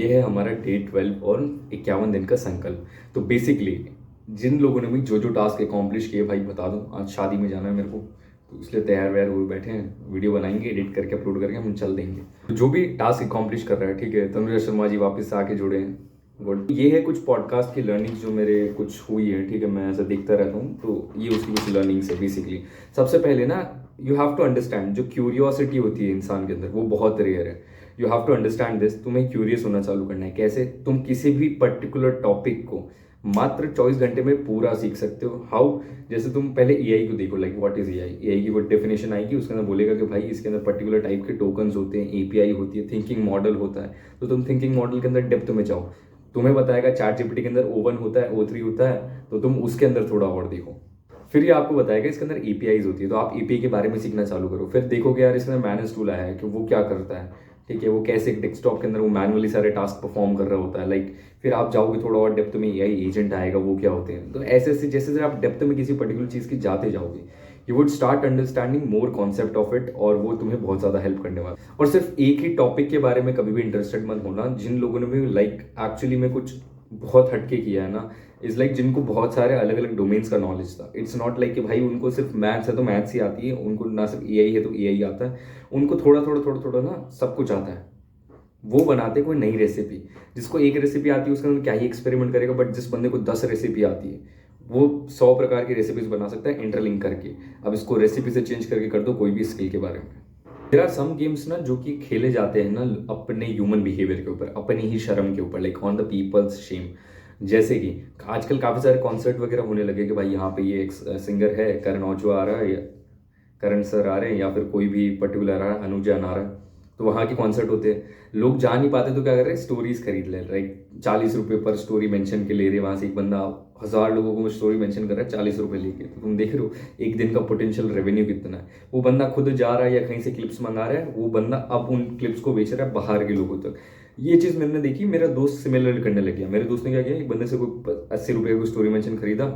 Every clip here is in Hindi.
ये है हमारा डे 12 और 51 दिन का संकल्प। तो बेसिकली जिन लोगों ने भी जो जो टास्क अकॉम्प्लिश किए भाई बता दूं, आज शादी में जाना है मेरे को, तो इसलिए तैयार वैयार हुए बैठे हैं, वीडियो बनाएंगे, एडिट करके अपलोड करके हम चल देंगे। तो जो भी टास्क अकॉम्प्लिश कर रहा है, ठीक है, तनुजा शर्मा जी वापस से आके जुड़े हैं। गुड। ये है कुछ पॉडकास्ट की लर्निंग जो मेरे कुछ हुई है, ठीक है, मैं ऐसा देखता रहता हूँ, तो ये उसकी कुछ लर्निंग्स है बेसिकली। सबसे पहले ना, यू हैव टू अंडरस्टैंड, जो क्यूरियोसिटी होती है इंसान के अंदर वो बहुत रेयर है। You have to understand this. तुम्हें क्यूरियस होना चालू करना है। कैसे? तुम किसी भी पर्टिकुलर टॉपिक को मात्र 24 घंटे में पूरा सीख सकते हो। हाउ? जैसे तुम पहले एआई को देखो, like what is AI. AI की कोई डेफिनेशन आएगी, उसके अंदर बोलेगा कि भाई इसके अंदर पर्टिकुलर टाइप के टोकन्स होते हैं, एपीआई होती है, थिंकिंग मॉडल होता है। तो तुम थिंकिंग मॉडल के अंदर डेप्थ में जाओ। तुम्हें बताएगा चैट जीपीटी के अंदर O1 होता है, O3 होता है, तो तुम उसके अंदर थोड़ा और देखो। फिर ये आपको बताएगा इसके अंदर एपीआईज होती है, तो आप एपीआई के बारे में सीखना चालू करो। फिर देखोगे यार इसके अंदर मैनेज टूल आया है कि वो क्या करता है, ठीक है, वो कैसे एक डेस्कटॉप के अंदर वो मैनुअली सारे टास्क परफॉर्म कर रहा होता है। लाइक फिर आप जाओगे थोड़ा और डेप्थ में, एआई एजेंट आएगा, वो क्या होते हैं। तो ऐसे ऐसे जैसे जैसे आप डेप्थ में किसी पर्टिकुलर चीज़ की जाते जाओगे, you would start understanding more concept of it, और वो तुम्हें बहुत ज़्यादा हेल्प करने वाला। और सिर्फ एक ही टॉपिक के बारे में कभी भी इंटरेस्टेड मत होना। जिन लोगों ने भी लाइक एक्चुअली में कुछ बहुत हटके किया है ना, इज लाइक जिनको बहुत सारे अलग अलग डोमेन्स का नॉलेज था। इट्स नॉट लाइक कि भाई उनको सिर्फ मैथ्स है तो मैथ्स ही आती है, उनको ना सिर्फ एआई है तो एआई आता है, उनको थोड़ा थोड़ा थोड़ा थोड़ा ना सब कुछ आता है। वो बनाते कोई नई रेसिपी। जिसको एक रेसिपी आती है उसके अंदर क्या ही एक्सपेरिमेंट करेगा, बट जिस बंदे को 10 रेसिपी आती है वो 100 प्रकार की रेसिपीज बना सकता है इंटरलिंक करके। अब इसको रेसिपी से चेंज करके कर दो कोई भी स्किल के बारे में। देयर आर सम गेम्स ना जो कि खेले जाते हैं ना अपने ह्यूमन बिहेवियर के ऊपर, अपनी ही शर्म के ऊपर, like on the people's shame. जैसे कि आजकल काफ़ी सारे कॉन्सर्ट वगैरह होने लगे कि भाई यहाँ पे ये एक सिंगर है, करण औजला आ रहा है, या करण सर आ रहे हैं, या फिर कोई भी पर्टिकुलर आ रहा है, अनुजान आ रहा है, तो वहाँ के कॉन्सर्ट होते हैं। लोग जा नहीं पाते तो क्या कर रहे हैं, स्टोरीज खरीद ले रहे हैं। 40 रुपये पर स्टोरी मेंशन के ले रहे हैं। वहाँ से एक बंदा 1000 लोगों को स्टोरी मेंशन कर रहा है 40 रुपये लेके। तो तुम देख रहे हो एक दिन का पोटेंशियल रेवेन्यू कितना है। वो बंदा खुद जा रहा है या कहीं से क्लिप्स मंगा रहा है, वो बंदा अब उन क्लिप्स को बेच रहा है बाहर के लोगों तक। ये चीज़ मैंने देखी, मेरा दोस्त सिमिलर करने लग गया। मेरे दोस्त ने क्या किया, एक बंदे से कोई 80 रुपये को स्टोरी मेंशन खरीदा।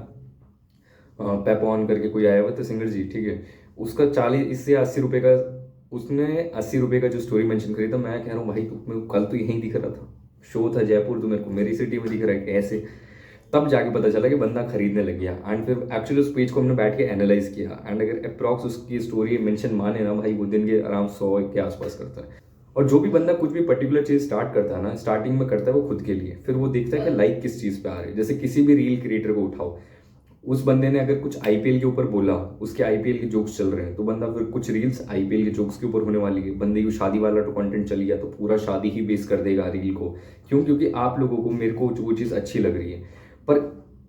पेपॉन करके कोई आया हुआ था सिंगर जी, ठीक है, उसका 40 इससे 80 रुपये का, उसने 80 रुपये का जो स्टोरी मेंशन खरीदा। मैं कह रहा हूँ भाई तुम्हें कल तो यहीं दिख रहा था, शो था जयपुर, तो मेरे को मेरी सिटी में दिख रहा है कैसे। तब जाके पता चला कि बंदा खरीदने लग गया। एंड फिर एक्चुअली उस पेज को हमने बैठ के एनालाइज किया, एंड अगर अप्रॉक्स उसकी स्टोरी मेंशन माने ना भाई, वो दिन के आराम 100 के आसपास करता है। और जो भी बंदा कुछ भी पर्टिकुलर चीज़ स्टार्ट करता है ना, स्टार्टिंग में करता है वो खुद के लिए, फिर वो देखता है कि लाइक किस चीज़ पे आ रही है। जैसे किसी भी रील क्रिएटर को उठाओ, उस बंदे ने अगर कुछ आईपीएल के ऊपर बोला, उसके आईपीएल के जोक्स चल रहे हैं, तो बंदा फिर कुछ रील्स आईपीएल के जोक्स के ऊपर होने वाली है। बंदे को शादी वाला तो कंटेंट चल गया तो पूरा शादी ही बेस कर देगा रील को। क्यों? क्योंकि आप लोगों को, मेरे को वो चीज़ अच्छी लग रही है। पर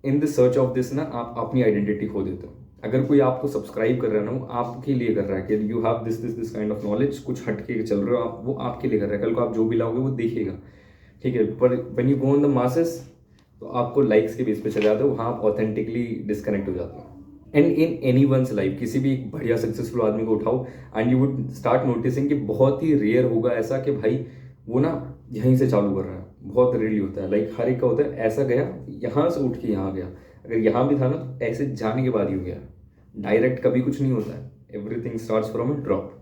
in the search of this ना, आप अपनी आइडेंटिटी खो देते हो। अगर कोई आपको सब्सक्राइब कर रहा है ना, वो आपके लिए कर रहा है कि you have this this this kind of knowledge, कुछ हटके चल रहे हो आप, वो आपके लिए कर रहा है। कल को आप जो भी लाओगे वो देखेगा, ठीक है। पर when you go on the masses, तो आपको लाइक्स के बेस पे चले जाते हो, वहाँ आप ऑथेंटिकली डिस्कनेक्ट हो जाते हो। And in any one's life, किसी भी एक बढ़िया सक्सेसफुल आदमी को उठाओ, and you would start noticing कि बहुत ही रेयर होगा ऐसा कि भाई वो ना यहीं से चालू कर रहा है। बहुत रेयरली होता है, लाइक हर एक का होता है ऐसा गया यहाँ से उठ के यहाँ गया। अगर यहाँ भी था ना तो ऐसे जाने के बाद ही हो गया। डायरेक्ट कभी कुछ नहीं होता है, everything starts from a drop.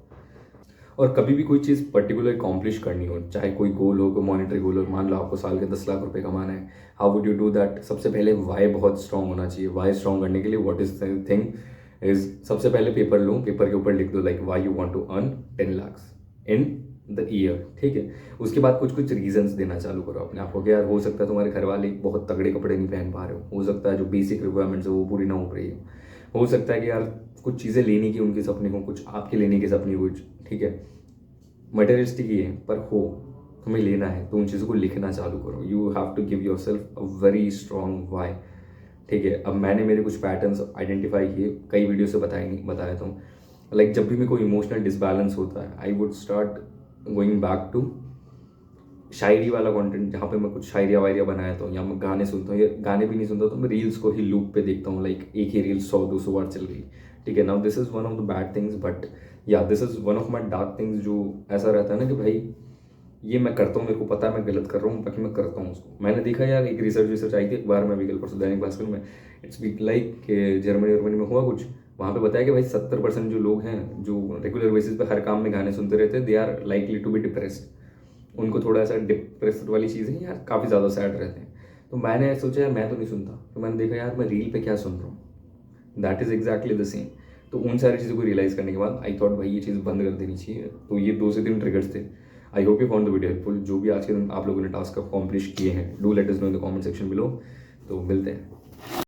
और कभी भी कोई चीज़ पर्टिकुलर अकॉम्प्लिश करनी हो, चाहे कोई गोल हो, कोई मॉनेटरी गोल हो, मान लो आपको साल के 10 लाख रुपए कमाना है, how would you do that? सबसे पहले वाई बहुत स्ट्रांग होना चाहिए। वाई स्ट्रांग करने के लिए व्हाट इज थिंग इज, सबसे पहले पेपर लो, पेपर के ऊपर लिख दो like why you want to earn 10 lakhs in the year, ठीक है। उसके बाद कुछ कुछ रीजंस देना चालू करो अपने आप को कि यार हो सकता है तुम्हारे घर वाले बहुत तगड़े कपड़े नहीं पहन पा रहे हो सकता है जो बेसिक रिक्वायरमेंट्स है वो पूरी ना हो रही हो सकता है कि यार कुछ चीज़ें लेने की उनके सपने हो, कुछ आपके लेने के सपने कुछ, ठीक है, मटेरियलिस्टिक ही है, पर हो तुम्हें लेना है तो उन चीज़ों को लिखना चालू करो। You have to give yourself a very strong why, ठीक है। अब मैंने मेरे कुछ पैटर्न्स आइडेंटिफाई किए, कई वीडियो से बताया था। लाइक जब भी मेरे को इमोशनल डिसबैलेंस होता है, I would start going back to शायरी वाला कंटेंट, जहाँ पे मैं कुछ शायरिया वायरिया बनाया हूँ, या मैं गाने सुनता हूँ, या गाने भी नहीं सुनता तो मैं रील्स को ही लूप पे देखता हूँ। लाइक एक ही रील 100-200 बार चल गई, ठीक है। Now this is one of the bad things, but yeah this is one of my dark things. जो ऐसा रहता है ना कि भाई ये मैं करता हूँ, मेरे को पता है मैं गलत कर रहा हूँ, बाकी मैं करता हूँ उसको। मैंने देखा यार, एक रिसर्च आई थी अखबार में भी कल परसों, दैनिक भास्कर में। इट्स बी लाइक जर्मनी वर्मनी में हुआ कुछ, वहाँ पे बताया कि भाई 70% जो लोग हैं जो रेगुलर बेसिस पे हर काम में गाने सुनते रहते हैं, they are likely to be depressed. उनको थोड़ा ऐसा डिप्रेस्ड वाली चीज़ें यार काफ़ी ज़्यादा सैड रहते हैं। तो मैंने सोचा यार मैं तो नहीं सुनता, तो मैंने देखा यार मैं रील पे क्या सुन रहा हूँ, that is exactly the same. तो उन सारी चीज़ों को रियलाइज़ करने के बाद आई थॉट भाई ये चीज़ बंद कर देनी चाहिए। तो ये 2 से 3 ट्रिगर्स थे। I hope you found the video helpful. जो भी आज के दिन आप लोगों ने टास्क अकॉम्प्लिश किए हैं, do let us know in the comment section below. तो मिलते हैं।